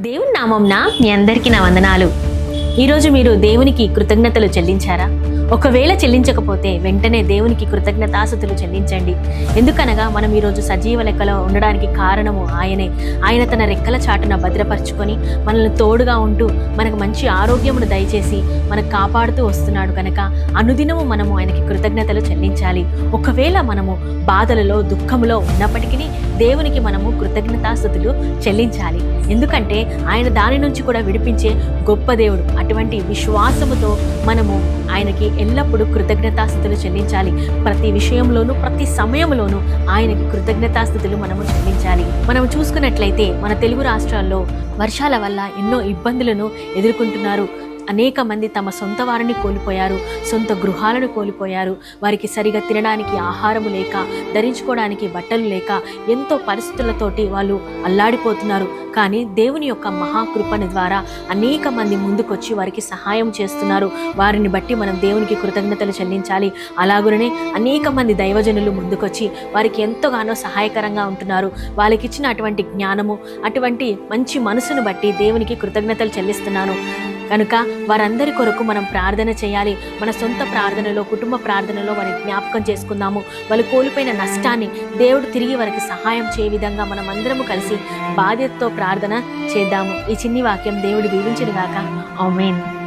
దేవుని నామంన మీ అందరికీ నా వందనాలు. ఈరోజు మీరు దేవునికి కృతజ్ఞతలు చెల్లించారా? ఒకవేళ చెల్లించకపోతే వెంటనే దేవునికి కృతజ్ఞతాస్తుతులు చెల్లించండి. ఎందుకనగా మనం ఈరోజు సజీవ లెక్కలో ఉండడానికి కారణము ఆయనే. ఆయన తన రెక్కల చాటున భద్రపరుచుకొని మనల్ని తోడుగా ఉంటూ మనకు మంచి ఆరోగ్యమును దయచేసి మనకు కాపాడుతూ వస్తున్నాడు కనుక అనుదినము మనము ఆయనకి కృతజ్ఞతలు చెల్లించాలి. ఒకవేళ మనము బాధలలో దుఃఖములో ఉన్నప్పటికీ దేవునికి మనము కృతజ్ఞతాస్తుతులు చెల్లించాలి. ఎందుకంటే ఆయన దాని నుంచి కూడా విడిపించే గొప్ప దేవుడు. అటువంటి విశ్వాసముతో మనము ఆయనకి ఎల్లప్పుడూ కృతజ్ఞతాస్తుతులు చెల్లించాలి. ప్రతి విషయంలోనూ ప్రతి సమయంలోనూ ఆయనకి కృతజ్ఞతాస్తుతులు మనము చెల్లించాలి. మనం చూసుకున్నట్లయితే మన తెలుగు రాష్ట్రాల్లో వర్షాల వల్ల ఎన్నో ఇబ్బందులను ఎదుర్కొంటున్నారు. అనేక మంది తమ సొంత వారిని కోల్పోయారు, సొంత గృహాలను కోల్పోయారు. వారికి సరిగా తినడానికి ఆహారము లేక, ధరించుకోవడానికి బట్టలు లేక ఎంతో పరిస్థితులతోటి వాళ్ళు అల్లాడిపోతున్నారు. కానీ దేవుని యొక్క మహాకృపణ ద్వారా అనేక మంది ముందుకొచ్చి వారికి సహాయం చేస్తున్నారు. వారిని బట్టి మనం దేవునికి కృతజ్ఞతలు చెల్లించాలి. అలాగునే అనేక మంది దైవజనులు ముందుకొచ్చి వారికి ఎంతగానో సహాయకరంగా ఉంటున్నారు. వాళ్ళకి ఇచ్చిన అటువంటి జ్ఞానము, అటువంటి మంచి మనసును బట్టి దేవునికి కృతజ్ఞతలు చెల్లిస్తున్నాను. కనుక వారందరి కొరకు మనం ప్రార్థన చేయాలి. మన సొంత ప్రార్థనలో, కుటుంబ ప్రార్థనలో వారిని జ్ఞాపకం చేసుకుందాము. వాళ్ళు కోల్పోయిన నష్టాన్ని దేవుడు తిరిగి వారికి సహాయం చేయ విధంగా మనం అందరము కలిసి బాధ్యతతో ప్రార్థన చేద్దాము. ఈ చిన్ని వాక్యం దేవుడు దీవించును గాక. ఆమేన్.